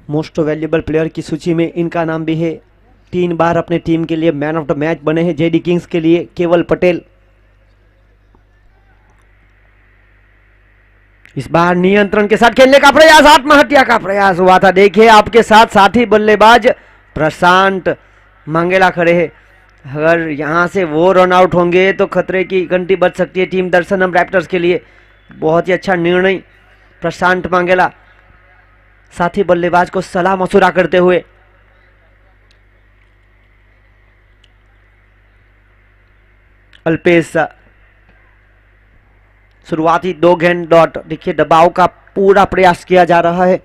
Most valuable player की सूची में इनका नाम भी है। 3 बार अपने टीम के लिए मैन ऑफ द मैच बने हैं जेडी किंग्स के लिए केवल पटेल। इस बार नियंत्रण के साथ खेलने का प्रयास, आत्महत्या का प्रयास हुआ था। देखिए आपके साथ साथी बल्लेबाज प्रशांत मांगेला खड़े हैं। अगर यहां से वो रन आउट होंगे तो खतरे की घंटी बज सकती है टीम दर्शनम रैप्टर्स के लिए। बहुत ही अच्छा निर्णय प्रशांत मांगेला साथी बल्लेबाज को सलाह मशुरा करते हुए। अल्पेश शुरुआती 2 गेंद डॉट। देखिए दबाव का पूरा प्रयास किया जा रहा है।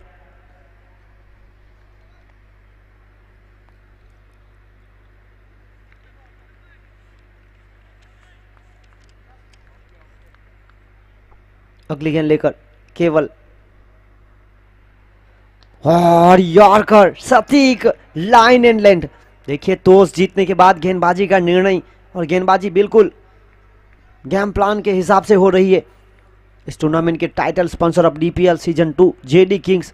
अगली गेंद लेकर केवल और यॉर्कर सटीक लाइन एंड लेंथ। देखिए टॉस जीतने के बाद गेंदबाजी का निर्णय, और गेंदबाजी बिल्कुल गेम प्लान के हिसाब से हो रही है। इस टूर्नामेंट के title sponsor of DPL season 2 JD Kings.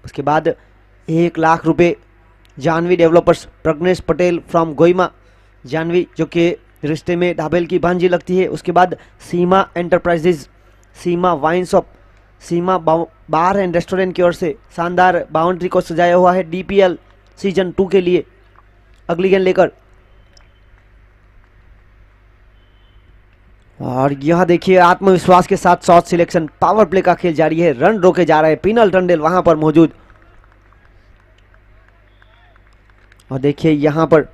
उसके बाद 1 लाख रुपए जानवी डेवलपर्स प्रज्ञेश पटेल फ्रॉम गोइमा। जानवी जो कि रिश्ते में ढाबेल की भांजी लगती है। उसके बाद Seema enterprises, Seema wine shop, Seema bar and restaurant की ओर से शानदार बाउंड्री को सजाया हुआ है डीपीएल सीजन 2 के लिए। अगली गेंद लेकर और यह देखिए आत्मविश्वास के साथ शॉट सिलेक्शन, पावर प्ले का खेल जारी है। रन रोके जा रहे हैं, पिनल टंडेल वहां पर मौजूद। और देखिए यहां पर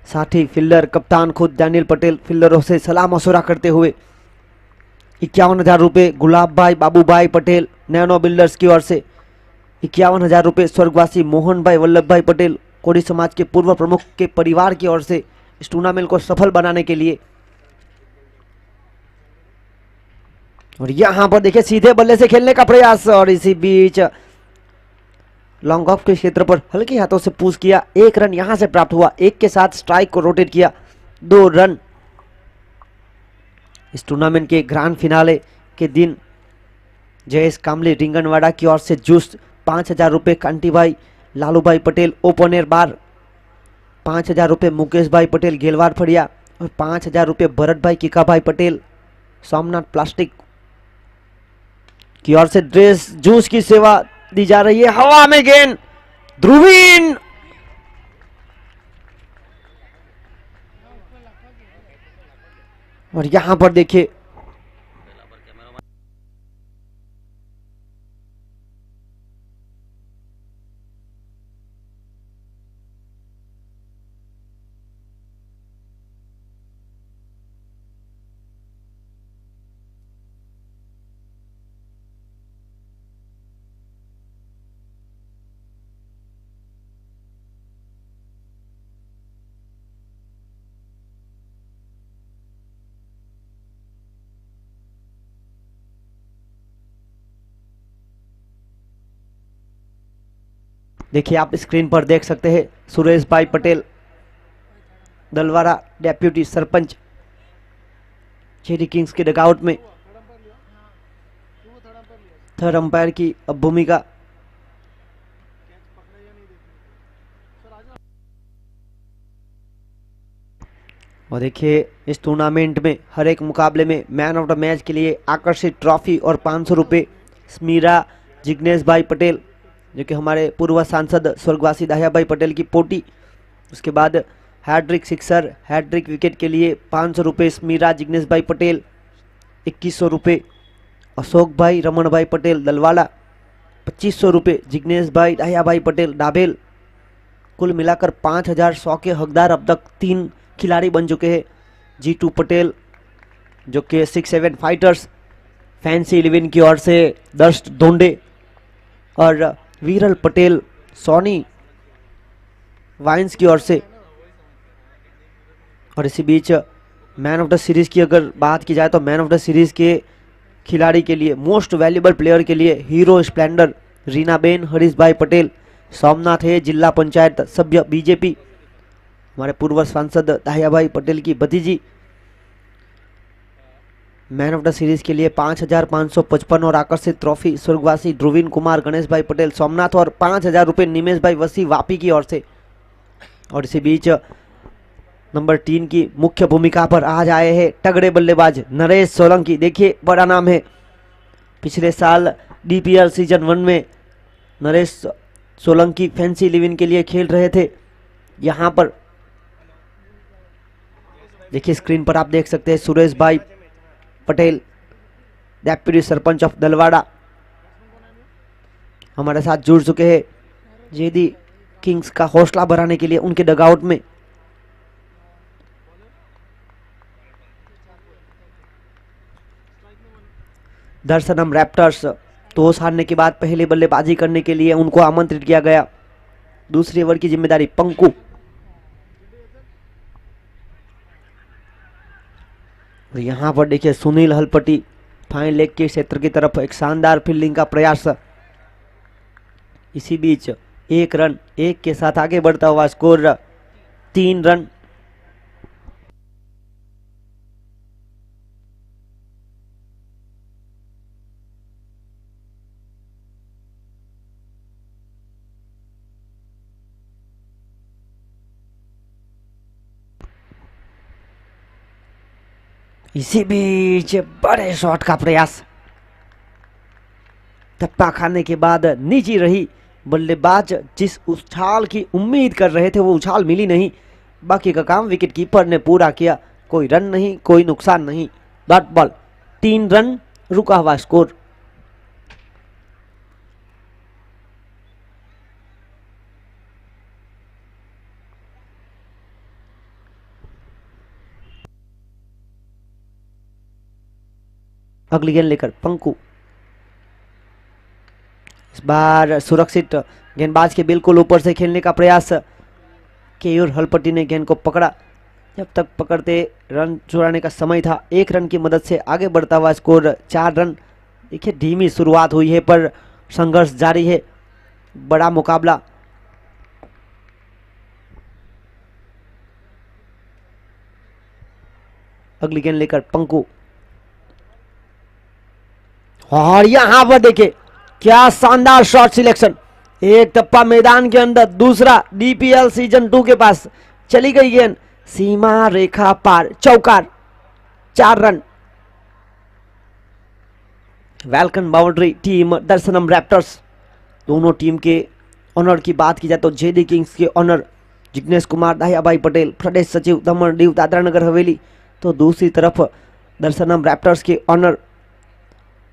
साथी फील्डर कप्तान खुद डैनियल पटेल फील्डरों से सलाह मशुरा करते हुए 51,000 रुपये गुलाब भाई बाबू भाई पटेल नैनो बिल्डर्स की ओर से। 51,000 रुपये स्वर्गवासी मोहन भाई वल्लभ भाई पटेल कोड़ी समाज के पूर्व प्रमुख के परिवार की ओर से इस टूर्नामेंट को सफल बनाने के लिए। और यहां पर देखिए सीधे बल्ले से खेलने का प्रयास, और इसी बीच लॉन्ग ऑफ के क्षेत्र पर हल्के हाथों से पुश किया। 1 रन यहां से प्राप्त हुआ। 1 के साथ स्ट्राइक को रोटेट किया, 2 रन। इस टूर्नामेंट के ग्रैंड फिनाले के दिन जयेश कामले रिंगनवाड़ा की ओर से जूस 5,000 रुपये कांटी भाई लालू भाई पटेल ओपन एयर बार, 5,000 रुपये मुकेश भाई पटेल गेलवार फड़िया, और 5,000 रुपये भरत भाई किका भाई पटेल सोमनाथ प्लास्टिक की ओर से ड्रेस जूस की सेवा दी जा रही है। हवा में गेंद ध्रुवीन, और यहां पर देखिए देखिए आप स्क्रीन पर देख सकते हैं Suresh bhai Patel Dilwara deputy sarpanch JD Kings के डगआउट में थर्ड अंपायर की भूमिका। और देखिए इस टूर्नामेंट में हर एक मुकाबले में मैन ऑफ द मैच के लिए आकर्षित ट्रॉफी और 500 रुपये स्मीरा जिग्नेश भाई पटेल जो कि हमारे पूर्व सांसद स्वर्गवासी दाहिया भाई पटेल की पोटी। उसके बाद हैट्रिक सिक्सर हैट्रिक विकेट के लिए 500 रुपये स्मीरा जिग्नेश भाई पटेल, 2100 रुपये अशोक भाई रमन भाई पटेल दलवाला, 2500 रुपये जिग्नेश भाई दाहिया भाई पटेल डाबेल। कुल मिलाकर 5,100 के हकदार अब तक 3 खिलाड़ी बन चुके हैं। G2 पटेल जो कि 6-7 फाइटर्स फैंसी 11 की ओर से दर्श धोंडे, और वीरल पटेल सोनी वाइन्स की ओर से। और इसी बीच मैन ऑफ द सीरीज की अगर बात की जाए तो मैन ऑफ द सीरीज के खिलाड़ी के लिए मोस्ट वैल्यूएबल प्लेयर के लिए हीरो स्प्लेंडर रीनाबेन हरीश भाई पटेल सोमनाथ है जिला पंचायत सभ्य बीजेपी, हमारे पूर्व सांसद दाहिया भाई पटेल की भतीजी। मैन ऑफ द सीरीज के लिए 5,555 और आकर्षित ट्रॉफी स्वर्गवासी ध्रुवीन कुमार, गणेश भाई पटेल, सोमनाथ और 5,000 रुपये निमेश भाई वसी वापी की ओर से। और इसी बीच नंबर 3 की मुख्य भूमिका पर आज आए हैं तगड़े बल्लेबाज नरेश सोलंकी। देखिए बड़ा नाम है, पिछले साल DPL सीजन 1 में नरेश सोलंकी फैंसी 11 के लिए खेल रहे थे। यहाँ पर देखिए स्क्रीन पर आप देख सकते हैं सुरेश भाई पटेल, डेप्यूटी सरपंच ऑफ दलवाड़ा, हमारे साथ जुड़ चुके हैं जेडी किंग्स का हौसला बढ़ाने के लिए उनके डगआउट में। दर्शनम रैप्टर्स टॉस हारने के बाद पहले बल्लेबाजी करने के लिए उनको आमंत्रित किया गया। दूसरी ओवर की जिम्मेदारी पंकु। और यहां पर देखिए सुनील हलपटी फाइन लेग के क्षेत्र की तरफ एक शानदार फील्डिंग का प्रयास। इसी बीच 1 रन 1 के साथ आगे बढ़ता हुआ स्कोर 3 रन। इसी बीच बड़े शॉट का प्रयास, टप्पा खाने के बाद निजी रही। बल्लेबाज जिस उछाल की उम्मीद कर रहे थे वो उछाल मिली नहीं। बाकी का काम विकेट कीपर ने पूरा किया। कोई रन नहीं, कोई नुकसान नहीं। डॉट बॉल, 3 रन, रुका हुआ स्कोर। अगली गेंद लेकर पंकु, इस बार सुरक्षित गेंदबाज के बिल्कुल ऊपर से खेलने का प्रयास। केयूर हलपति ने गेंद को पकड़ा, जब तक पकड़ते रन चुराने का समय था। 1 रन की मदद से आगे बढ़ता हुआ स्कोर 4 रन। देखिए धीमी शुरुआत हुई है पर संघर्ष जारी है, बड़ा मुकाबला। अगली गेंद लेकर पंकु, और यहां पर देखिए क्या शानदार शॉट सिलेक्शन। एक टप्पा मैदान के अंदर, दूसरा DPL सीजन 2 के पास चली गई गेंद, सीमा रेखा पार, चौकार, 4 रन। वेलकम बाउंड्री टीम दर्शनम रैप्टर्स। दोनों टीम के ऑनर की बात की जाए तो जेडी किंग्स के ऑनर जिग्नेश कुमार दाहियाबाई पटेल, प्रदेश सचिव दमन दीव दादरा नगर हवेली, तो दूसरी तरफ दर्शनम रैप्टर्स के ऑनर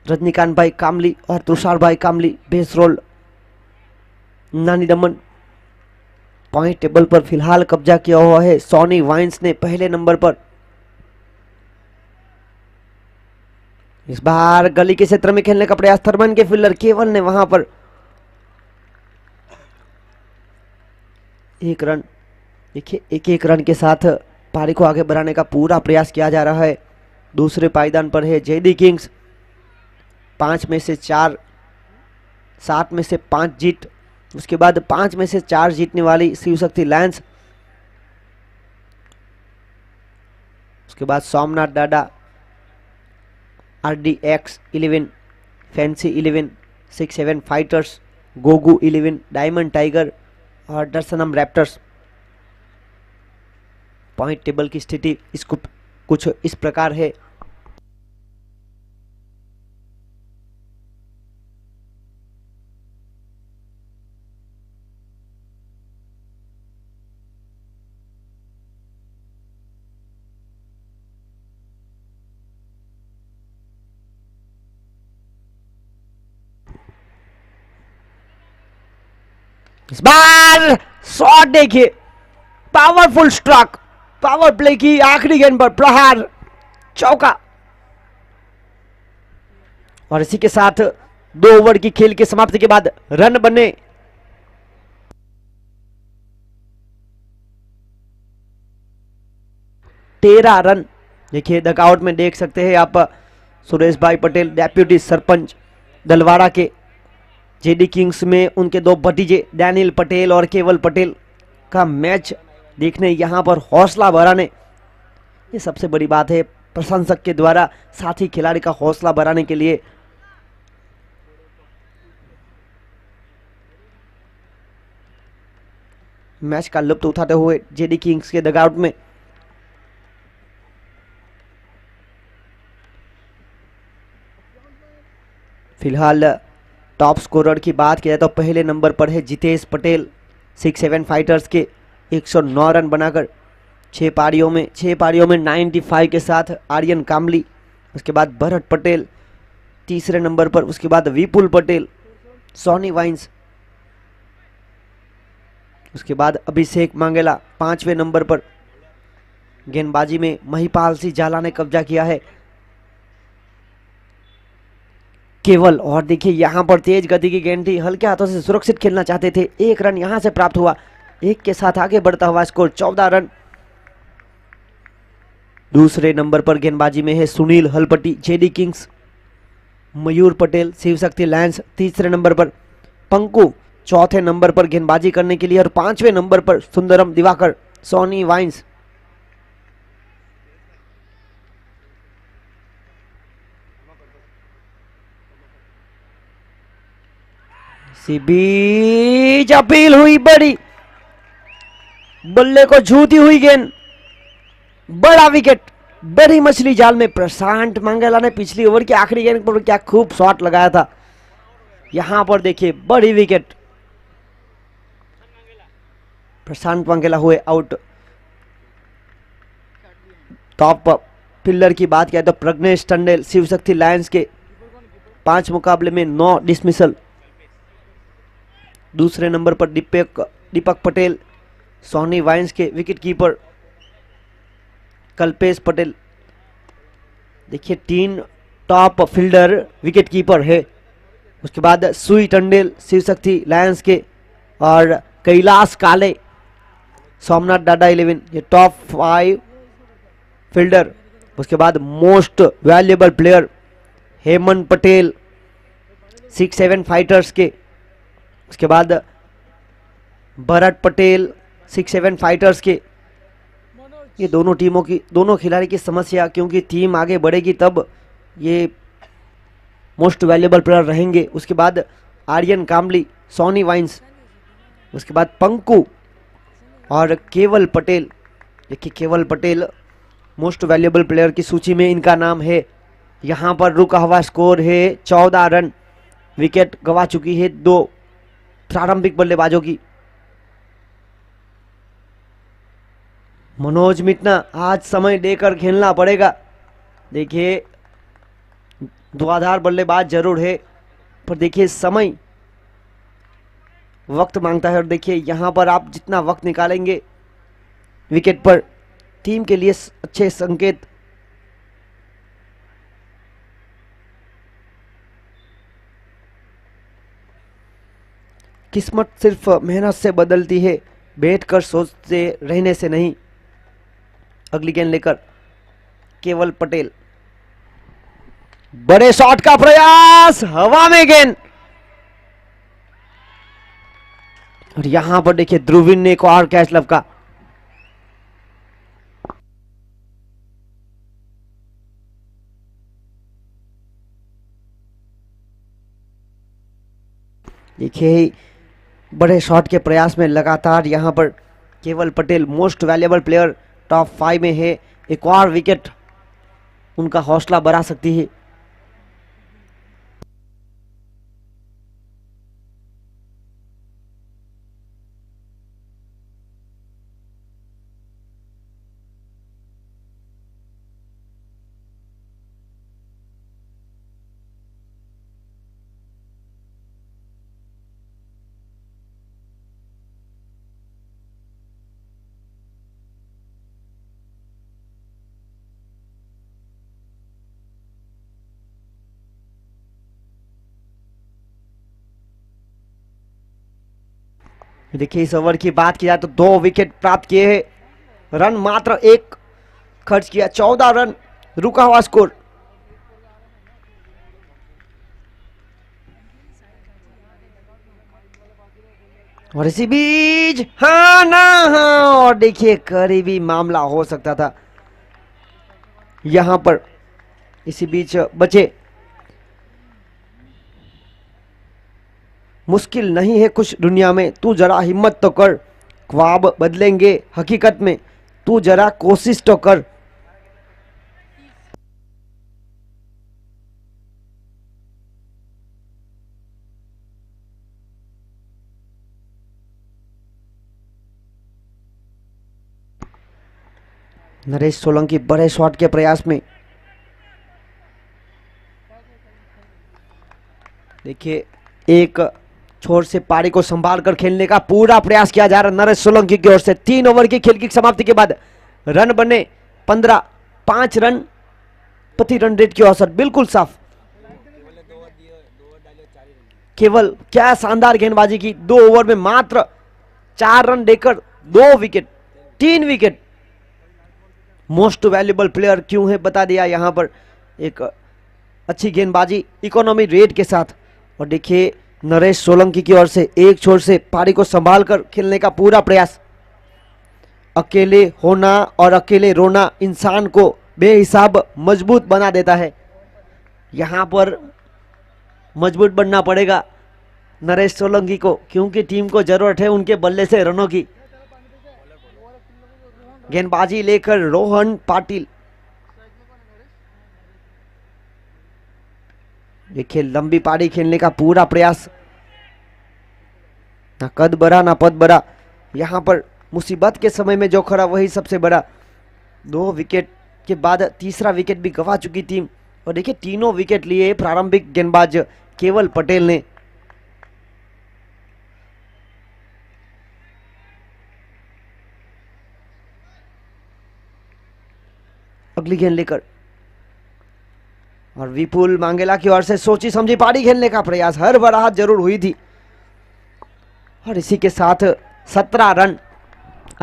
रजनीकांत भाई कामली और तुषार भाई कामली, बेस रोल नानी दमन। पॉइंट टेबल पर फिलहाल कब्जा किया हुआ है सोनी वाइन्स ने पहले नंबर पर। इस बार गली के क्षेत्र में खेलने का प्रयास, थर्मन के फील्डर केवल ने वहां पर 1 रन। देखिए 1-1 रन के साथ पारी को आगे बढ़ाने का पूरा प्रयास किया जा रहा है। दूसरे पायदान पर है जेडी किंग्स, 5 में से 4, 7 में से 5 जीत, उसके बाद 5 में से 4 जीतने वाली शिव शक्ति लायंस, उसके बाद Somnath Dada, RDX 11, fancy 11, 6-7 fighters, Gogu 11, diamond tiger और दर्शनम रैप्टर्स। पॉइंट टेबल की स्थिति इसको कुछ इस प्रकार है। इस बार शॉट देखिए, पावरफुल स्ट्रोक, पावर प्ले की आखिरी गेंद पर प्रहार, चौका। और इसी के साथ 2 ओवर की खेल की समाप्ति के बाद रन बने 13 रन। देखिए डगआउट में देख सकते हैं आप सुरेश भाई पटेल, डेप्यूटी सरपंच दलवाड़ा के। जेडी किंग्स में उनके 2 भतीजे डैनियल पटेल और केवल पटेल का मैच देखने यहाँ पर हौसला बढ़ाने, ये सबसे बड़ी बात है। प्रशंसक के द्वारा साथी खिलाड़ी का हौसला बढ़ाने के लिए। मैच का लुत्फ उठाते हुए जेडी किंग्स के डगआउट में। फिलहाल टॉप स्कोरर की बात की जाए तो पहले नंबर पर है जितेश पटेल 6-7 फाइटर्स के 109 रन बनाकर 6 पारियों में 95 के साथ आर्यन कामली, उसके बाद भरत पटेल तीसरे नंबर पर, उसके बाद विपुल पटेल, सोनी वाइन्स, उसके बाद अभिषेक मांगेला 5वें नंबर पर। गेंदबाजी में महिपाल सिंह झाला ने कब्जा किया है केवल, और देखिए यहां पर तेज गति की गेंद थी, हल्के हाथों से सुरक्षित खेलना चाहते थे, 1 रन यहां से प्राप्त हुआ, 1 के साथ आगे बढ़ता हुआ स्कोर 14 रन। दूसरे नंबर पर गेंदबाजी में है सुनील हलपटी जेडी किंग्स, मयूर पटेल शिव शक्ति लायंस तीसरे नंबर पर, पंकु चौथे नंबर पर गेंदबाजी करने के लिए, और 5वें नंबर पर सुंदरम दिवाकर सोनी वाइन्स। बीच अपील हुई बड़ी, बल्ले को छूती हुई गेंद, बड़ा विकेट, बड़ी मछली जाल में। प्रशांत मंगेला ने पिछली ओवर की आखिरी गेंद पर क्या खूब शॉट लगाया था, यहां पर देखिए बड़ी विकेट, प्रशांत मंगेला हुए आउट। टॉप फील्डर की बात किया तो प्रज्ञेश टंडेल शिव शक्ति लायंस के 5 मुकाबले में 9 डिसमिसल। दूसरे नंबर पर दीपक पटेल सोनी वाइन्स के विकेट कीपर कल्पेश पटेल। देखिए 3 टॉप फील्डर विकेट कीपर है। उसके बाद सुई टंडेल शिव शक्ति लायंस के, और कैलाश काले सोमनाथ डाडा 11, ये टॉप 5 फील्डर। उसके बाद most valuable player Hemant Patel 6-7 fighters के, उसके बाद भरत पटेल 6-7 फाइटर्स के। ये दोनों टीमों की, दोनों खिलाड़ी की समस्या, क्योंकि टीम आगे बढ़ेगी तब ये मोस्ट वैल्यूएबल प्लेयर रहेंगे। उसके बाद आर्यन कामली सोनी वाइन्स, उसके बाद पंकु और केवल पटेल। देखिए Keval Patel most valuable player की सूची में इनका नाम है। यहां पर रुका हुआ स्कोर है 14 रन, विकेट गंवा चुकी है 2 प्रारंभिक बल्लेबाजों की। मनोज मितना आज समय देकर खेलना पड़ेगा। देखिए धुआंधार बल्लेबाज जरूर है, पर देखिए समय वक्त मांगता है, और देखिए यहां पर आप जितना वक्त निकालेंगे विकेट पर, टीम के लिए अच्छे संकेत। किस्मत सिर्फ मेहनत से बदलती है, बैठकर सोचते रहने से नहीं। अगली गेंद लेकर केवल पटेल, बड़े शॉट का प्रयास, हवा में गेंद, और यहां पर देखिए ध्रुविन ने एक और कैच लपका। देखिए बड़े शॉट के प्रयास में लगातार यहां पर केवल Patel most valuable player top 5 में है, एक और विकेट उनका हौसला बढ़ा सकती है। देखिए इस ओवर की बात की जाए तो 2 विकेट प्राप्त किए हैं, रन मात्र 1 खर्च किया, 14 रन रुका हुआ स्कोर। और इसी बीच हाँ ना हाँ, और देखिए करीबी मामला हो सकता था। यहाँ पर इसी बीच बचे। मुश्किल नहीं है कुछ दुनिया में, तू जरा हिम्मत तो कर, ख्वाब बदलेंगे हकीकत में, तू जरा कोशिश तो कर। नरेश सोलंकी बड़े शॉट के प्रयास में। देखिए एक छोर से पारी को संभाल कर खेलने का पूरा प्रयास किया जा रहा है नरेश सोलंकी की ओर से। 3 ओवर की खेल की समाप्ति के बाद रन बने 15, 5 रन प्रति रन रेट की औसत बिल्कुल साफ। केवल क्या शानदार गेंदबाजी की, 2 ओवर में मात्र 4 रन देकर 2 wicket, 3 wicket. Most valuable player क्यों है बता दिया यहां पर, एक अच्छी गेंदबाजी इकोनॉमी रेट के साथ। और देखिए नरेश सोलंकी की ओर से एक छोर से पारी को संभाल कर खेलने का पूरा प्रयास। अकेले होना और अकेले रोना इंसान को बेहिसाब मजबूत बना देता है। यहां पर मजबूत बनना पड़ेगा नरेश सोलंकी को, क्योंकि टीम को जरूरत है उनके बल्ले से रनों की। गेंदबाजी लेकर रोहन पाटिल। देखिए लंबी पारी खेलने का पूरा प्रयास, ना कद बड़ा ना पद बड़ा। यहां पर मुसीबत के समय में जो खड़ा वही सबसे बड़ा। 2 विकेट के बाद तीसरा विकेट भी गंवा चुकी टीम। और देखिए तीनों विकेट लिए प्रारंभिक गेंदबाज केवल पटेल ने। अगली गेंद लेकर और विपुल मांगेला की ओर से सोची समझी पारी खेलने का प्रयास, हर बराहट जरूर हुई थी। और इसी के साथ 17 रन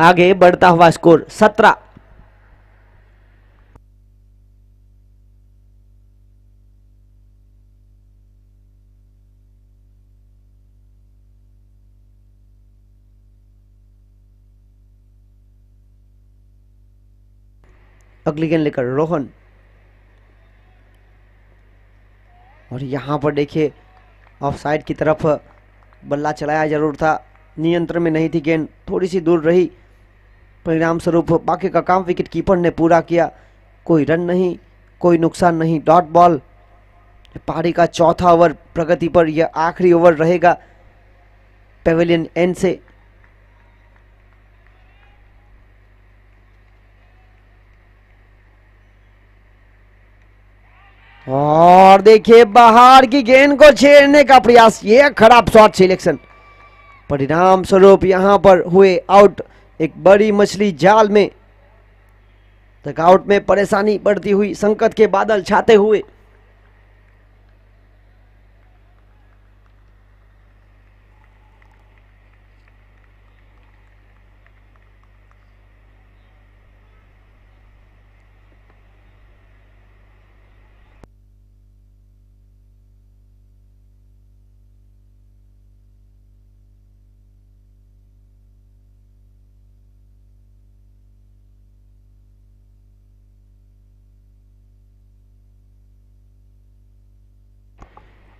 आगे बढ़ता हुआ स्कोर 17। अगली गेंद लेकर रोहन। और यहां पर देखिए ऑफसाइड की तरफ बल्ला चलाया जरूर था, नियंत्रण में नहीं थी गेंद, थोड़ी सी दूर रही। परिणाम स्वरूप बाकी का काम विकेट कीपर ने पूरा किया। कोई रन नहीं, कोई नुकसान नहीं, डॉट बॉल। पारी का चौथा ओवर प्रगति पर, यह आखिरी ओवर रहेगा पेवेलियन एंड से। और देखिए बाहर की गेंद को छेड़ने का प्रयास, यह खराब शॉट सिलेक्शन। परिणाम स्वरूप यहां पर हुए आउट। एक बड़ी मछली जाल में, आउट में परेशानी बढ़ती हुई, संकट के बादल छाते हुए।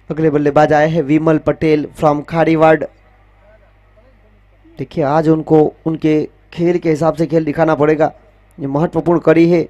अगले बल्लेबाज आए हैं विमल पटेल फ्रॉम खारीवाड़। देखिए आज उनको उनके खेल के हिसाब से खेल दिखाना पड़ेगा, ये महत्वपूर्ण कड़ी है।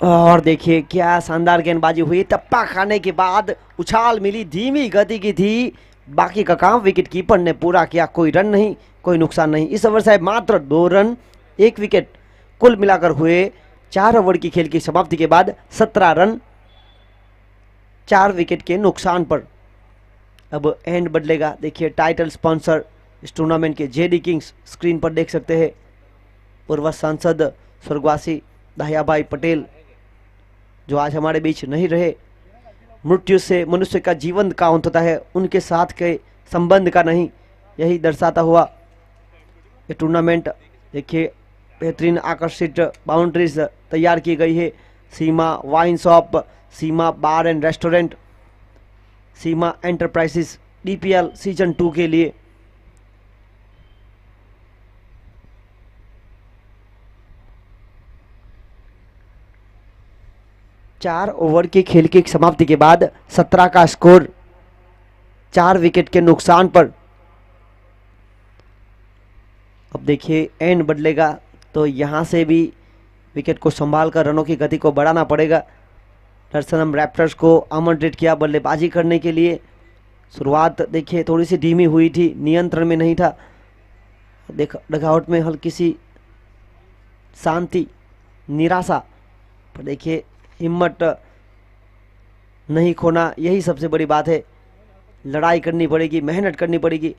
और देखिए क्या शानदार गेंदबाजी हुई, टप्पा खाने के बाद उछाल मिली, धीमी गति की थी, बाकी का काम विकेट कीपर ने पूरा किया, कोई रन नहीं, कोई नुकसान नहीं। इस ओवर से मात्र 2 रन 1 विकेट, कुल मिलाकर हुए 4 ओवर की खेल की समाप्ति के बाद 17 रन 4 विकेट के नुकसान पर। अब एंड बदलेगा। देखिए टाइटल स्पॉन्सर इस टूर्नामेंट के जेडी किंग्स स्क्रीन पर देख सकते हैं। पूर्व सांसद स्वर्गवासी दहियाभाई पटेल जो आज हमारे बीच नहीं रहे। मृत्यु से मनुष्य का जीवन का अंत होता है, उनके साथ के संबंध का नहीं, यही दर्शाता हुआ ये टूर्नामेंट। देखिए बेहतरीन आकर्षित बाउंड्रीज तैयार की गई है। Seema wine shop, Seema bar and restaurant, Seema enterprises DPL season 2 के लिए। चार ओवर के खेल की समाप्ति के बाद 17 का स्कोर 4 विकेट के नुकसान पर। अब देखिए एंड बदलेगा तो यहां से भी विकेट को संभालकर रनों की गति को बढ़ाना पड़ेगा। दर्शनम रैप्टर्स को आमंत्रित किया बल्लेबाजी करने के लिए। शुरुआत देखिए थोड़ी सी धीमी हुई थी, नियंत्रण में नहीं था। देख डगआउट में हल्की सी शांति, निराशा, पर देखिए हिम्मत नहीं खोना, यही सबसे बड़ी बात है। लड़ाई करनी पड़ेगी, मेहनत करनी पड़ेगी।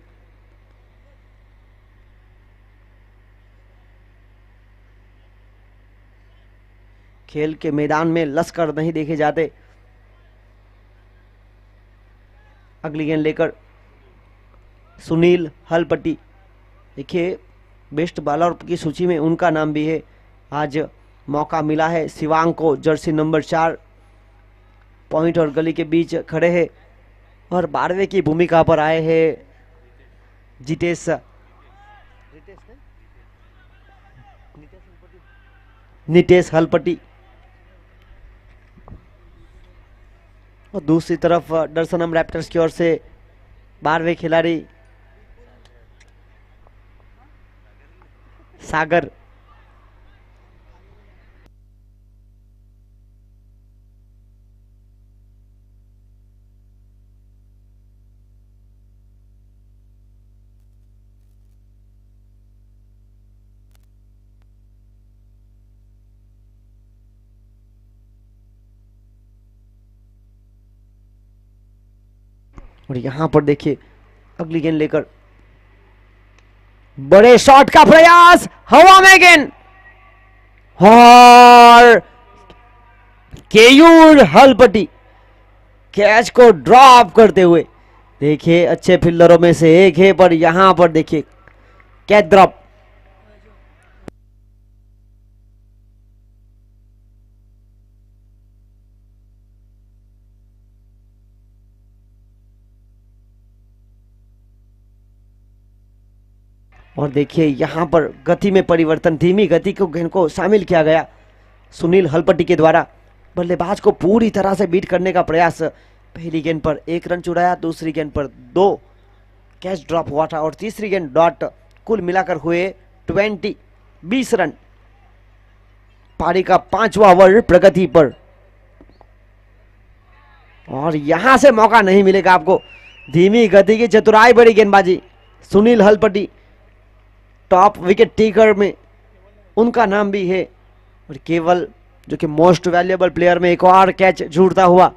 खेल के मैदान में लश्कर नहीं देखे जाते। अगली गेंद लेकर सुनील हलपट्टी, देखिए बेस्ट बॉलर की सूची में उनका नाम भी है। आज मौका मिला है शिवांग को, जर्सी नंबर 4, पॉइंट और गली के बीच खड़े हैं और 12वें की भूमिका पर आए हैं जितेश नितेश हलपट्टी। और दूसरी तरफ दर्शनम रैप्टर्स की ओर से 12वें खिलाड़ी सागर। और यहां पर देखिए अगली गेंद लेकर बड़े शॉट का प्रयास, हवा में गेंद और केयूर हलपट्टी कैच को ड्रॉप करते हुए। देखिए अच्छे फील्डरों में से एक है, पर यहां पर देखिए कैच ड्रॉप। और देखिए यहां पर गति में परिवर्तन, धीमी गति को गेंद को शामिल किया गया सुनील हलपट्टी के द्वारा। बल्लेबाज को पूरी तरह से बीट करने का प्रयास। पहली गेंद पर 1 रन चुराया, दूसरी गेंद पर 2 कैच ड्रॉप हुआ था और तीसरी गेंद डॉट। कुल मिलाकर हुए 20 रन। पारी का 5वां ओवर प्रगति पर और यहां से मौका नहीं मिलेगा आपको। धीमी गति की चतुराई बड़ी गेंदबाजी, सुनील हलपट्टी टॉप विकेट टेकर में उनका नाम भी है। और केवल जो कि मोस्ट वैल्यूएबल प्लेयर में एक और कैच जुड़ता हुआ।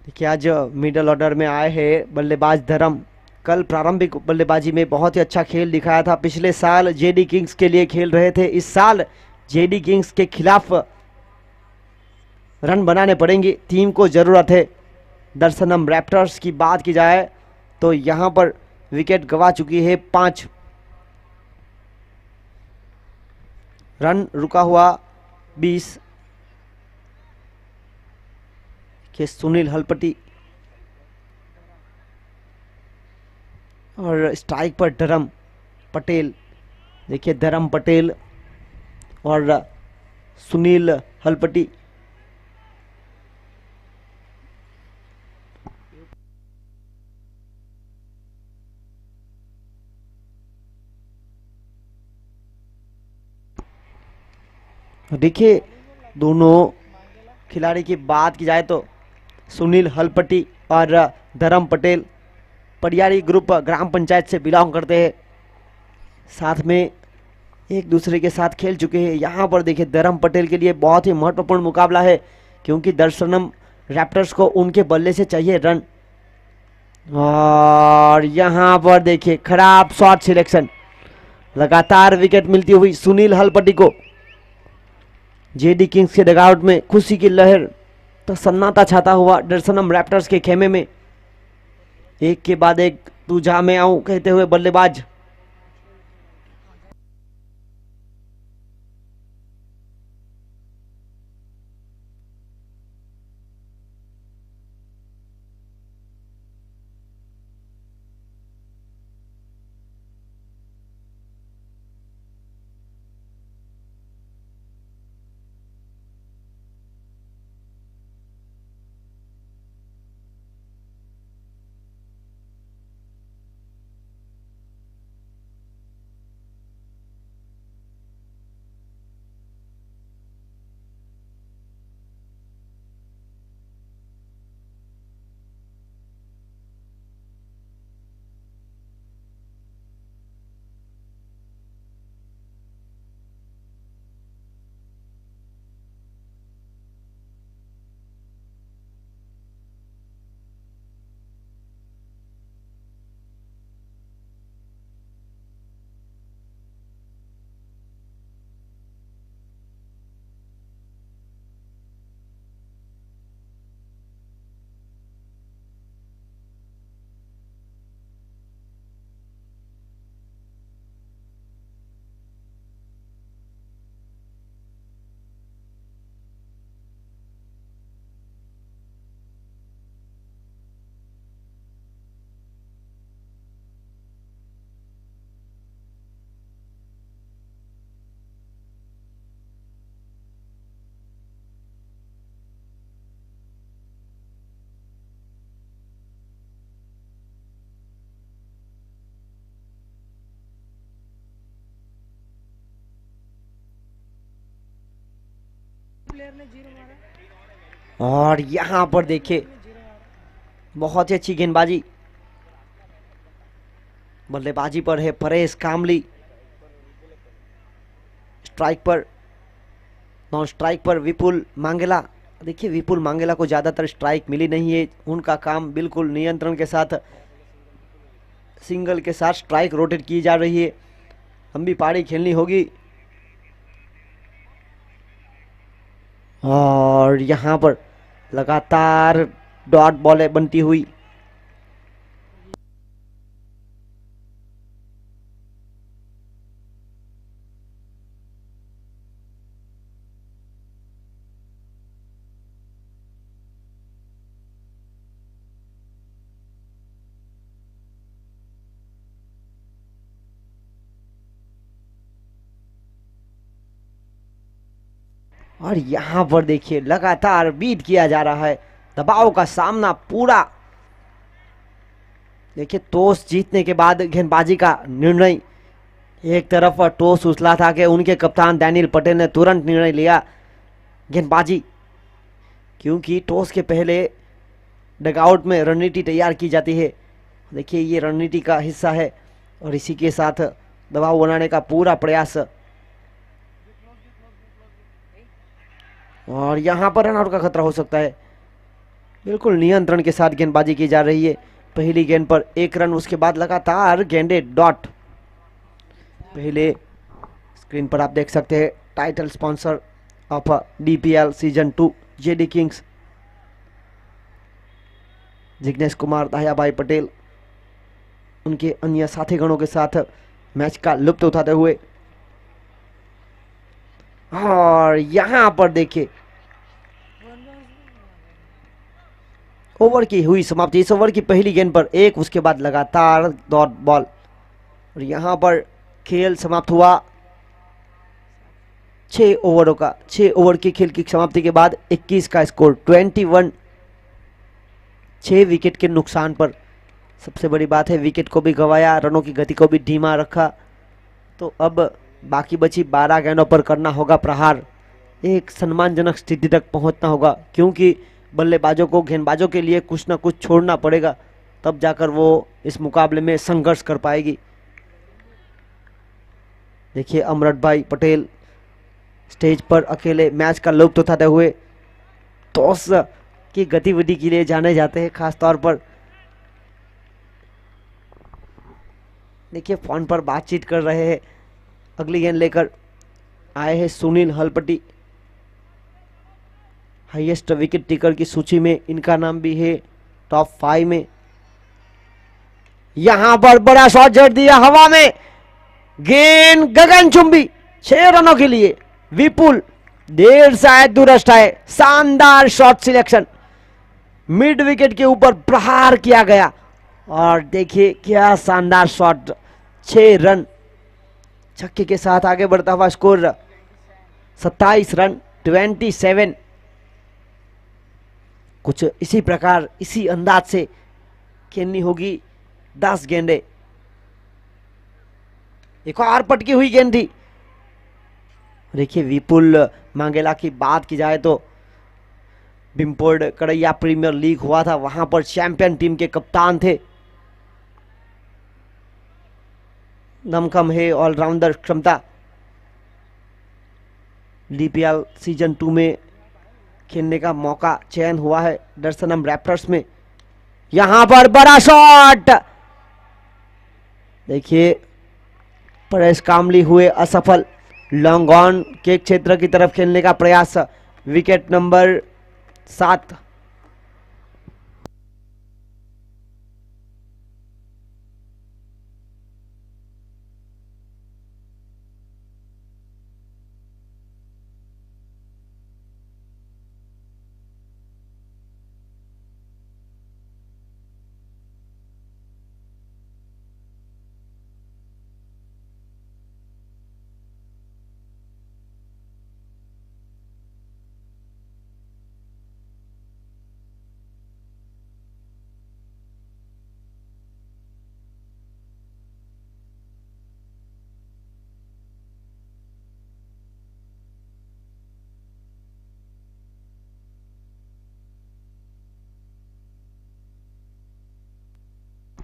देखिए आज मिडल ऑर्डर में आए हैं बल्लेबाज धर्म। कल प्रारंभिक बल्लेबाजी में बहुत ही अच्छा खेल दिखाया था। पिछले साल जेडी किंग्स के लिए खेल रहे थे, इस साल जेडी किंग्स के खिलाफ रन बनाने पड़ेंगे, टीम को ज़रूरत है। दर्शनम रैप्टर्स की बात की जाए तो यहाँ पर विकेट गंवा चुकी है 5। रन रुका हुआ 20 के सुनील हलपति और स्ट्राइक पर धर्म पटेल। देखिए धर्म पटेल और सुनील हलपति। देखिए दोनों खिलाड़ी की बात की जाए तो सुनील हलपति और धर्म पटेल परियारी ग्रुप ग्राम पंचायत से बिलोंग करते हैं, साथ में एक दूसरे के साथ खेल चुके हैं। यहाँ पर देखिए धर्म पटेल के लिए बहुत ही महत्वपूर्ण मुकाबला है, क्योंकि दर्शनम रैप्टर्स को उनके बल्ले से चाहिए रन। और यहाँ पर देखिए खराब शॉट सिलेक्शन, लगातार विकेट मिलती हुई सुनील हलपति को। जेडी किंग्स के डगआउट में खुशी की लहर तो सन्नाटा छाता हुआ दर्शनम रैप्टर्स के खेमे में। एक के बाद एक तू जा मैं आऊं कहते हुए बल्लेबाज। और यहाँ पर देखिए बहुत ही अच्छी गेंदबाजी, बल्लेबाजी पर है परेश कामली। स्ट्राइक पर नॉन स्ट्राइक पर विपुल मांगेला। देखिए विपुल मांगेला को ज़्यादातर स्ट्राइक मिली नहीं है, उनका काम बिल्कुल नियंत्रण के साथ सिंगल के साथ स्ट्राइक रोटेट की जा रही है। लंबी पारी खेलनी होगी। और यहाँ पर लगातार डॉट बॉलें बनती हुई। और यहाँ पर देखिए लगातार बीट किया जा रहा है, दबाव का सामना पूरा। देखिए टॉस जीतने के बाद गेंदबाजी का निर्णय, एक तरफ टॉस उछला था कि उनके कप्तान डैनियल पटेल ने तुरंत निर्णय लिया गेंदबाजी, क्योंकि टॉस के पहले डगआउट में रणनीति तैयार की जाती है। देखिए ये रणनीति का हिस्सा है और इसी के साथ दबाव बनाने का पूरा प्रयास। और यहाँ पर रन आउट का खतरा हो सकता है। बिल्कुल नियंत्रण के साथ गेंदबाजी की जा रही है। पहली गेंद पर 1 रन, उसके बाद लगातार गेंदे डॉट। पहले स्क्रीन पर आप देख सकते हैं title sponsor of DPL season 2 JD kings. Jignesh Kumar, Dahiyabhai Patel उनके अन्य साथीगणों के साथ मैच का लुत्फ उठाते हुए, और यहां पर देखिए ओवर की हुई समाप्ति। इस ओवर की पहली गेंद पर एक, उसके बाद लगातार डॉट बॉल, और यहां पर खेल समाप्त हुआ 6 ओवरों का। 6 ओवर की खेल की समाप्ति के बाद 21 का स्कोर, 21, 6 विकेट के नुकसान पर। सबसे बड़ी बात है विकेट को भी गंवाया, रनों की गति को भी धीमा रखा। तो अब बाकी बची 12 गेंदों पर करना होगा प्रहार, एक सम्मानजनक स्थिति तक पहुंचना होगा, क्योंकि बल्लेबाजों को, गेंदबाजों के लिए कुछ ना कुछ छोड़ना पड़ेगा, तब जाकर वो इस मुकाबले में संघर्ष कर पाएगी। देखिए अमृत भाई पटेल स्टेज पर अकेले मैच का लुत्फ उठाते हुए टॉस की गतिविधि के लिए जाने जाते हैं खास तौर पर। देखिए फोन पर बातचीत कर रहे हैं। अगली गेंद लेकर आए हैं सुनील हलपटी, हाईएस्ट विकेट टेकर की सूची में इनका नाम भी है टॉप 5 में। यहां पर बड़ा शॉट जड़ दिया हवा में, गेंद गगनचुंबी, 6 रनों के लिए विपुल, देर शायद दुरस्त है। शानदार शॉट सिलेक्शन, मिड विकेट के ऊपर प्रहार किया गया, और देखिए क्या शानदार शॉट। 6 रन, छक्के के साथ आगे बढ़ता हुआ स्कोर 27 रन, 27। कुछ इसी प्रकार, इसी अंदाज से खेलनी होगी 10 गेंदें। एक और पटकी हुई गेंद थी। देखिए विपुल मांगेला की बात की जाए तो बिम्पोर्ड कड़ैया प्रीमियर लीग हुआ था, वहां पर चैंपियन टीम के कप्तान थे। दमखम है, ऑलराउंडर क्षमता। डीपीएल सीजन 2 में खेलने का मौका चयन हुआ है दर्शनम रैप्टर्स में। यहां पर बड़ा शॉट, देखिए परेश कामली हुए असफल। लॉन्ग ऑन के क्षेत्र की तरफ खेलने का प्रयास, विकेट नंबर 7।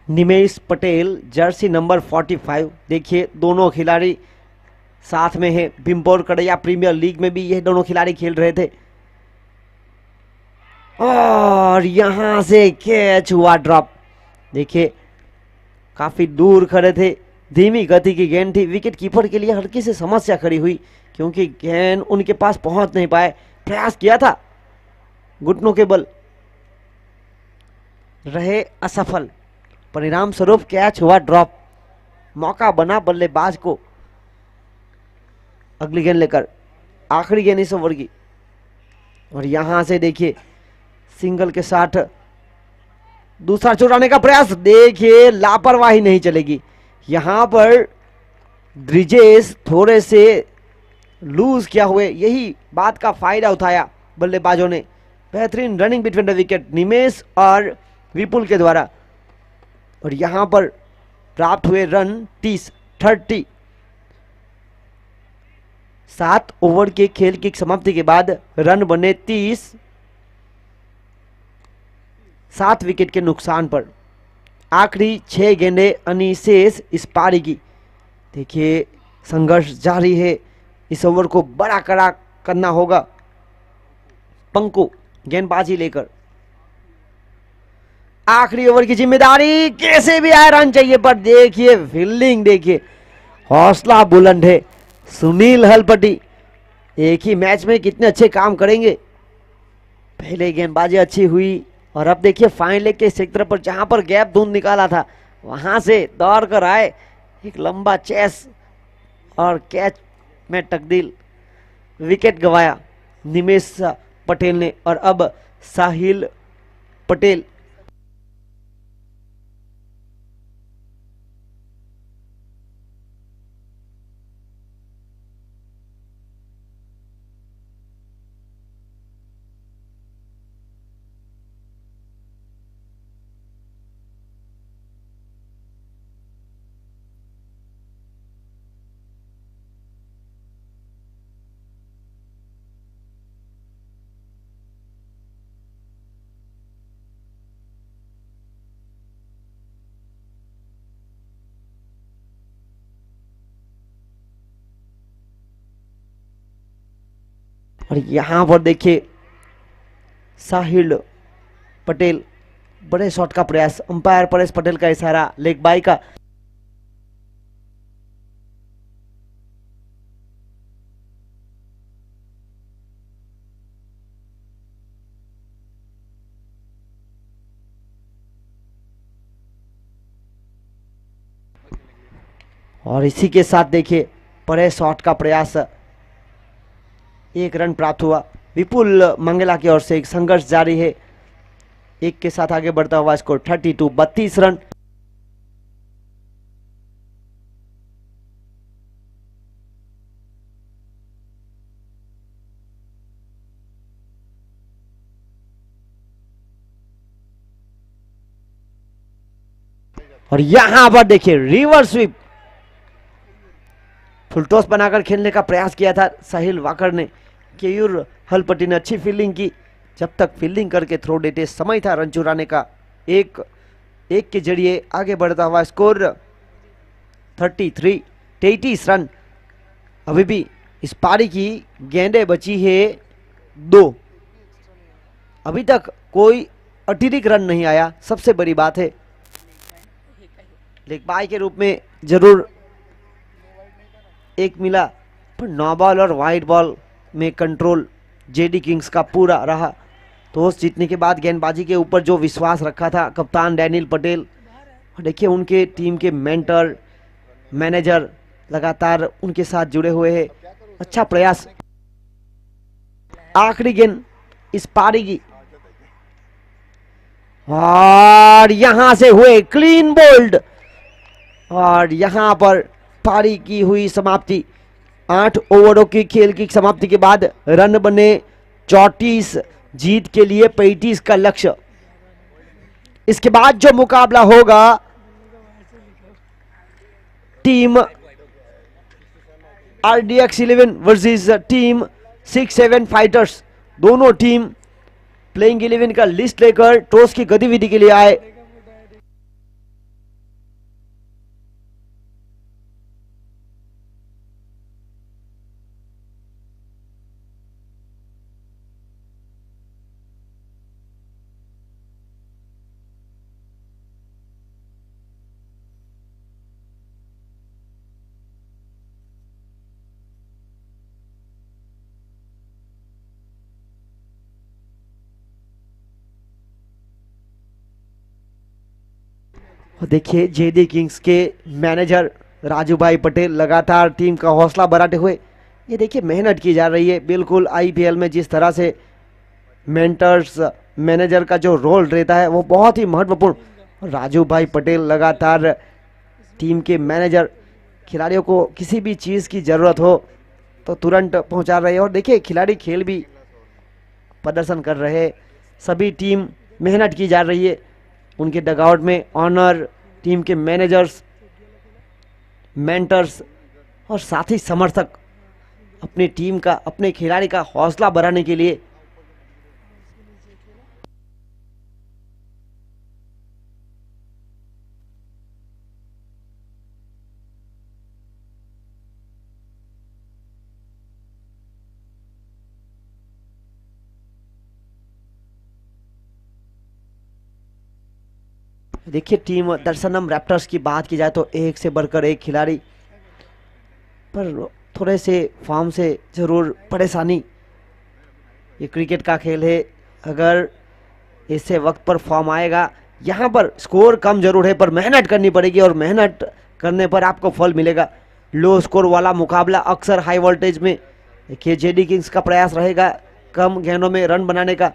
निमेश पटेल जर्सी नंबर 45। देखिए दोनों खिलाड़ी साथ में हैं, बिम्पोर कड़ैया प्रीमियर लीग में भी ये दोनों खिलाड़ी खेल रहे थे। और यहां से कैच हुआ ड्रॉप। देखिए काफी दूर खड़े थे, धीमी गति की गेंद थी। विकेट कीपर के लिए हल्की सी समस्या खड़ी हुई, क्योंकि गेंद उनके पास पहुंच नहीं पाए। प्रयास किया था, घुटनों के बल रहे असफल, परिणाम स्वरूप कैच हुआ ड्रॉप। मौका बना बल्लेबाज को अगली गेंद लेकर, आखिरी गेंद इस ओवर की, और यहां से देखिए सिंगल के साथ दूसरा चुराने का प्रयास। देखिए लापरवाही नहीं चलेगी, यहां पर ब्रिजेश थोड़े से लूज किया हुए, यही बात का फायदा उठाया बल्लेबाजों ने। बेहतरीन रनिंग बिटवीन द विकेट निमेश और विपुल के द्वारा, और यहां पर प्राप्त हुए रन 30। 7 ओवर के खेल की समाप्ति के बाद रन बने 30, 7 विकेट के नुकसान पर। आखिरी 6 गेंदें अनिशेष इस पारी की। देखिए संघर्ष जारी है, इस ओवर को बड़ा कड़ा करना होगा। पंकु गेंदबाजी लेकर, आखिरी ओवर की जिम्मेदारी, कैसे भी आए रन चाहिए, पर देखिए फील्डिंग, देखिए हौसला बुलंद है। सुनील हलपटी एक ही मैच में कितने अच्छे काम करेंगे। पहले गेंदबाजी अच्छी हुई और अब देखिए फाइन लेग के क्षेत्र पर जहां पर गैप ढूंढ निकाला था वहां से दौड़ कर आए एक लंबा चेस और कैच में तब्दील। विकेट गंवाया निमेश पटेल ने और अब साहिल पटेल और यहां पर देखिए साहिल पटेल बड़े शॉट का प्रयास, अंपायर परेश पटेल का इशारा लेग बाई का। और इसी के साथ देखिए परेश शॉट का प्रयास, एक रन प्राप्त हुआ। विपुल मंगला की ओर से एक संघर्ष जारी है, एक के साथ आगे बढ़ता हुआ स्कोर 32, 32 रन। और यहां पर देखिए रिवर्स स्वीप, फुलटॉस बनाकर खेलने का प्रयास किया था साहिल वाकर ने। केयूर हलपति ने अच्छी फील्डिंग की, जब तक फील्डिंग करके थ्रो देते समय था रन चुराने का। एक के जरिए आगे बढ़ता हुआ स्कोर 33, 33 रन। अभी भी इस पारी की गेंदें बची है 2, अभी तक कोई अतिरिक्त रन नहीं आया, सबसे बड़ी बात है। लेग बाई के रूप में जरूर एक मिला, पर नो बॉल और वाइड बॉल में कंट्रोल जेडी किंग्स का पूरा रहा। टॉस जीतने के बाद गेंदबाजी के ऊपर जो विश्वास रखा था कप्तान डैनियल पटेल, और देखिए उनके टीम के मेंटर मैनेजर लगातार उनके साथ जुड़े हुए हैं। अच्छा प्रयास, आखिरी गेंद इस पारी की, और यहां से हुए क्लीन बोल्ड, और यहां पर पारी की हुई समाप्ति। 8 ओवरों की खेल की समाप्ति के बाद रन बने 34, जीत के लिए 35 का लक्ष्य। इसके बाद जो मुकाबला होगा team RDX 11 versus team 6-7 fighters. दोनों टीम प्लेइंग 11 का लिस्ट लेकर टॉस की गतिविधि के लिए आए। देखिए जेडी किंग्स के मैनेजर राजू भाई पटेल लगातार टीम का हौसला बढ़ाते हुए, ये देखिए मेहनत की जा रही है। बिल्कुल IPL में जिस तरह से मेंटर्स मैनेजर का जो रोल रहता है वो बहुत ही महत्वपूर्ण। राजू भाई पटेल लगातार टीम के मैनेजर, खिलाड़ियों को किसी भी चीज़ की ज़रूरत हो तो तुरंत पहुंचा रहे हैं। और देखिए खिलाड़ी खेल भी प्रदर्शन कर रहे हैं, सभी टीम मेहनत की जा रही है। उनके डगआउट में ऑनर, टीम के मैनेजर्स, मेंटर्स और साथ ही समर्थक अपनी टीम का, अपने खिलाड़ी का हौसला बढ़ाने के लिए देखिए टीम दर्शनम रैप्टर्स की बात की जाए तो एक से बढ़कर एक खिलाड़ी, पर थोड़े से फॉर्म से जरूर परेशानी। ये क्रिकेट का खेल है, अगर इससे वक्त पर फॉर्म आएगा। यहाँ पर स्कोर कम जरूर है पर मेहनत करनी पड़ेगी और मेहनत करने पर आपको फल मिलेगा। लो स्कोर वाला मुकाबला अक्सर हाई वोल्टेज में, देखिए जेडी किंग्स का प्रयास रहेगा कम गेंदों में रन बनाने का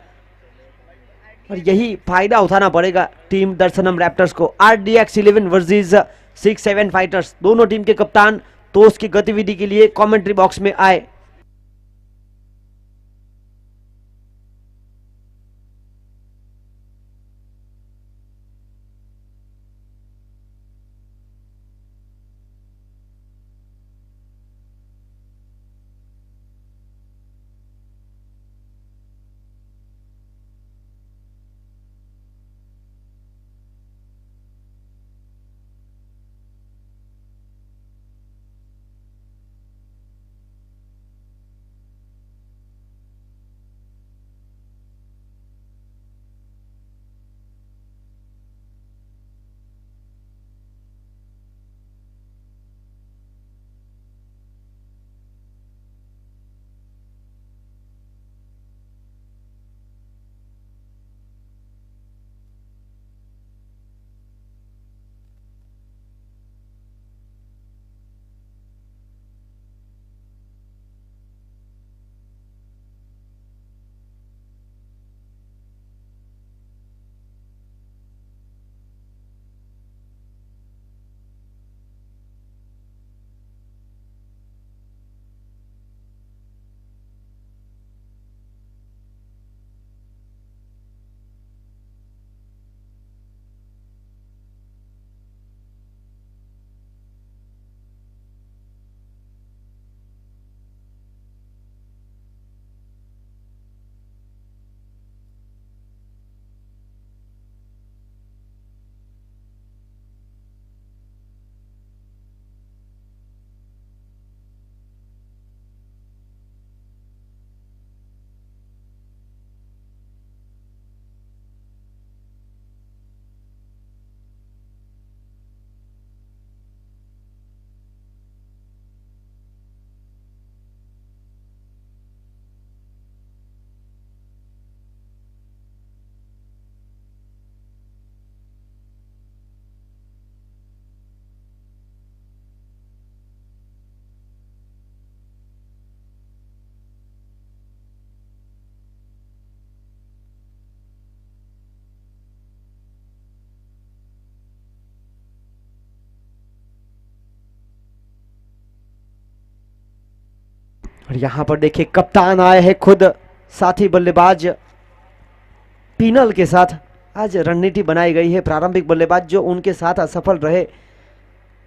और यही फायदा उठाना पड़ेगा टीम दर्शनम रैप्टर्स को। RDX 11 वर्सेस 6-7 फाइटर्स, दोनों टीम के कप्तान टॉस की गतिविधि के लिए कमेंट्री बॉक्स में आए। और यहां पर देखिए कप्तान आए हैं खुद, साथी बल्लेबाज पिनल के साथ आज रणनीति बनाई गई है। प्रारंभिक बल्लेबाज जो उनके साथ असफल रहे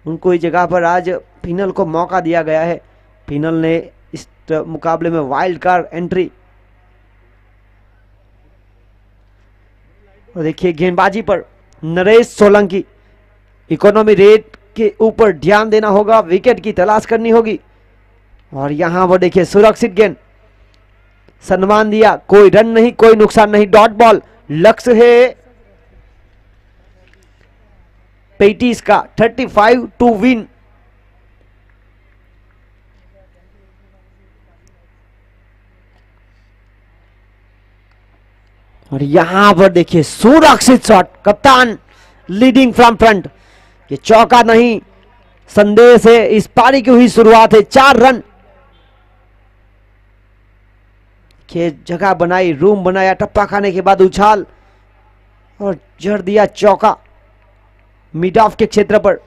उनको इस जगह पर आज पिनल को मौका दिया गया है। पिनल ने इस मुकाबले में वाइल्ड कार्ड एंट्री, और देखिए गेंदबाजी पर नरेश सोलंकी, इकोनॉमी रेट के ऊपर ध्यान देना होगा, विकेट की तलाश करनी होगी। और यहां पर देखिए सुरक्षित गेंद, सम्मान दिया, कोई रन नहीं कोई नुकसान नहीं, डॉट बॉल। लक्ष्य है 35 का, 35 टू विन। और यहां पर देखिए सुरक्षित शॉट, कप्तान लीडिंग फ्रॉम फ्रंट, ये चौका नहीं संदेश है, इस पारी की हुई शुरुआत है। 4 रन के जगह बनाई, रूम बनाया, टप्पा खाने के बाद उछाल और जड़ दिया चौका मिड ऑफ के क्षेत्र पर।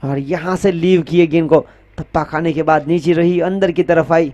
और यहां से लीव किए गेंद को, टप्पा खाने के बाद नीचे रही, अंदर की तरफ आई।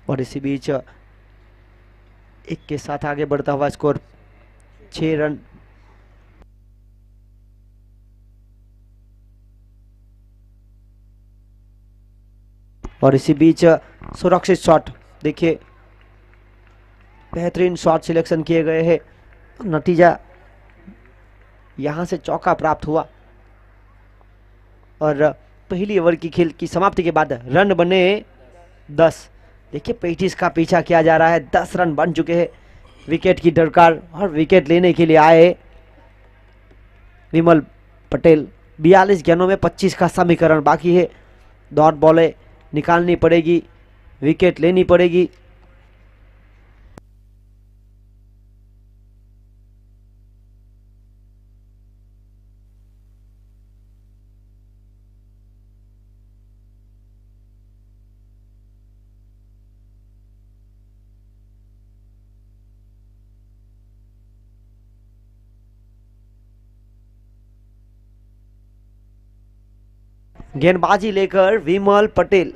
और इसी बीच एक के साथ आगे बढ़ता हुआ स्कोर 6 रन। और इसी बीच सुरक्षित शॉट, देखिए बेहतरीन शॉट सिलेक्शन किए गए हैं, नतीजा यहां से चौका प्राप्त हुआ। और पहली ओवर की खेल की समाप्ति के बाद रन बने 10। देखिए 35 का पीछा किया जा रहा है, 10 रन बन चुके हैं। विकेट की दरकार और विकेट लेने के लिए आए विमल पटेल। 42 गेंदों में 25 का समीकरण बाकी है। डॉट बॉलें निकालनी पड़ेगी, विकेट लेनी पड़ेगी। गेंदबाजी लेकर विमल पटेल।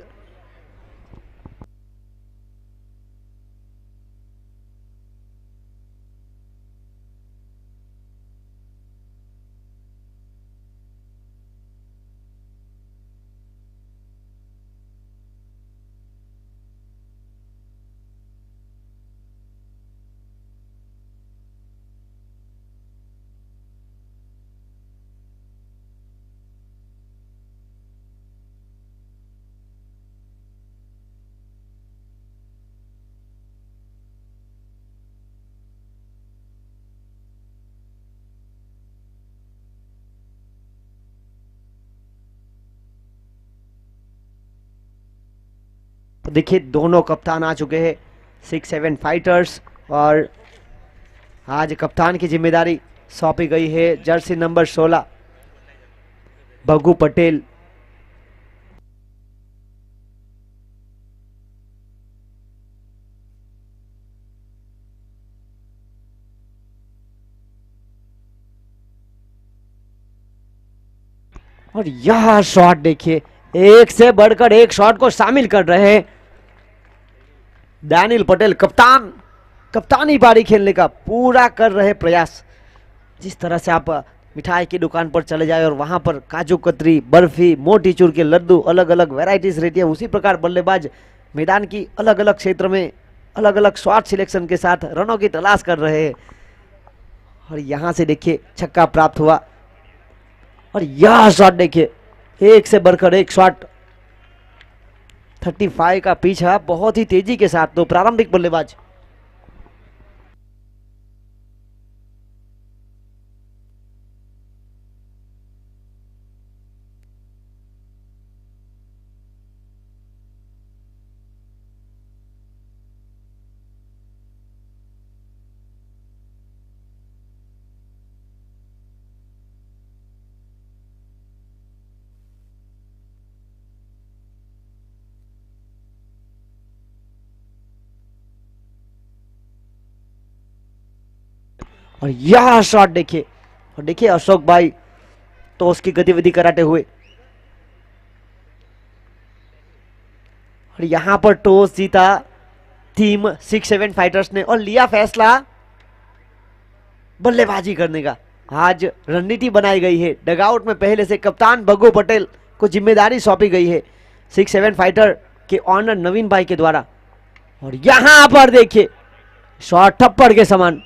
देखिए दोनों कप्तान आ चुके हैं 6-7 फाइटर्स, और आज कप्तान की जिम्मेदारी सौंपी गई है जर्सी नंबर 16 भगू पटेल। और यह शॉट देखिए, एक से बढ़कर एक शॉट को शामिल कर रहे हैं डैनियल पटेल। कप्तान कप्तानी पारी खेलने का पूरा कर रहे प्रयास। जिस तरह से आप मिठाई की दुकान पर चले जाए और वहां पर काजू कतरी, बर्फी, मोटी चूर के लड्डू, अलग अलग वैरायटीज रहती है, उसी प्रकार बल्लेबाज मैदान की अलग अलग क्षेत्र में अलग अलग शॉट सिलेक्शन के साथ रनों की तलाश कर रहे हैं। और यहां से देखिए छक्का प्राप्त हुआ। और यह शॉट देखिए, एक से बढ़कर एक शॉट। 35 का पीछा बहुत ही तेजी के साथ तो प्रारंभिक बल्लेबाज। और यह शॉट देखिए, और देखिए अशोक भाई तो उसकी गतिविधि कराते हुए। और यहां पर टॉस जीता टीम 6-7 फाइटर्स ने और लिया फैसला बल्लेबाजी करने का। आज रणनीति बनाई गई है, डगआउट में पहले से कप्तान भगू पटेल को जिम्मेदारी सौंपी गई है 6-7 फाइटर के ऑनर नवीन भाई के द्वारा। और यहां पर देखिए शॉट थप्पड़ के समान।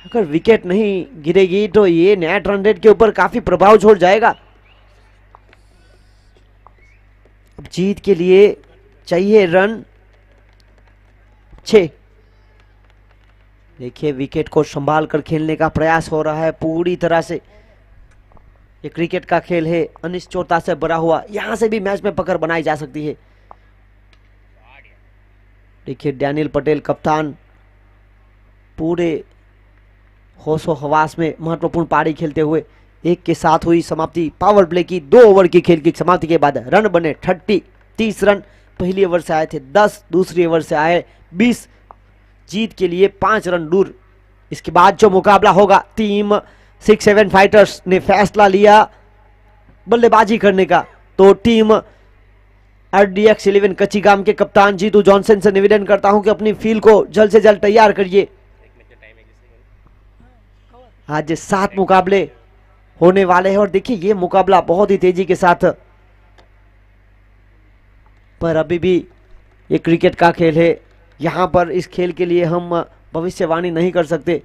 अगर विकेट नहीं गिरेगी तो ये नेट रन रेट के ऊपर काफी प्रभाव छोड़ जाएगा। अब जीत के लिए चाहिए रन 6। देखिए विकेट को संभाल कर खेलने का प्रयास हो रहा है पूरी तरह से। ये क्रिकेट का खेल है, अनिश्चितता से भरा हुआ, यहां से भी मैच में पकड़ बनाई जा सकती है। देखिए डैनियल पटेल कप्तान पूरे होशो हवास में महत्वपूर्ण पारी खेलते हुए। एक के साथ हुई समाप्ति पावर प्ले की 2 ओवर की खेल की समाप्ति के बाद रन बने 30 रन। पहली ओवर से आए थे 10, दूसरी ओवर से आए 20। जीत के लिए 5 रन दूर। इसके बाद जो मुकाबला होगा, टीम 6-7 फाइटर्स ने फैसला लिया बल्लेबाजी करने का, तो टीम RDX 11 कच्चीगाम के कप्तान जीतू जॉनसन से निवेदन करता हूं कि अपनी फील्ड को जल्द से जल्द तैयार करिए। आज 7 मुकाबले होने वाले हैं और देखिए ये मुकाबला बहुत ही तेजी के साथ, पर अभी भी ये क्रिकेट का खेल है, यहां पर इस खेल के लिए हम भविष्यवाणी नहीं कर सकते।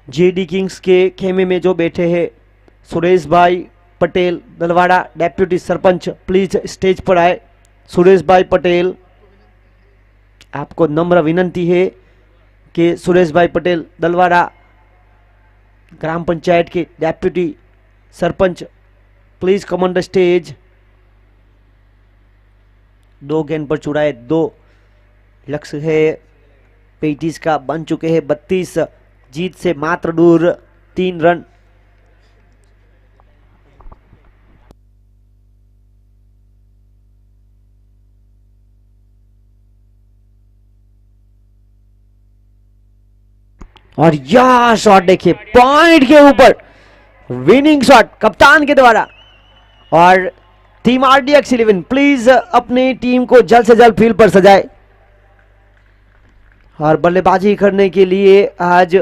JD किंग्स के खेमे में जो बैठे हैं Suresh bhai Patel Dalwada deputy sarpanch, please stage पर आए। सुरेश भाई पटेल, आपको नम्र विनंती है कि सुरेश भाई पटेल दलवाड़ा ग्राम पंचायत के deputy sarpanch, please come on the stage. 2 गेंद पर चुराए 2, लक्ष्य है 35 का, बन चुके हैं 32, जीत से मात्र दूर 3 रन। और यह शॉट देखिए पॉइंट के ऊपर, विनिंग शॉट कप्तान के द्वारा। और टीम RDX 11 प्लीज अपनी टीम को जल्द से जल्द फील्ड पर सजाए और बल्लेबाजी करने के लिए आज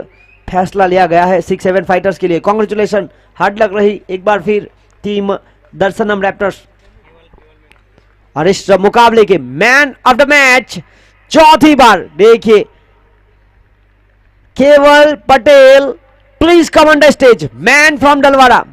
फैसला लिया गया है 6-7 फाइटर्स के लिए। कांग्रेचुलेशन, हार्ड लग रही एक बार फिर टीम दर्शनम रैप्टर्स। और इस मुकाबले के मैन ऑफ द मैच चौथी बार देखिए Keval Patel, please come on the stage, man from डलवाड़ा,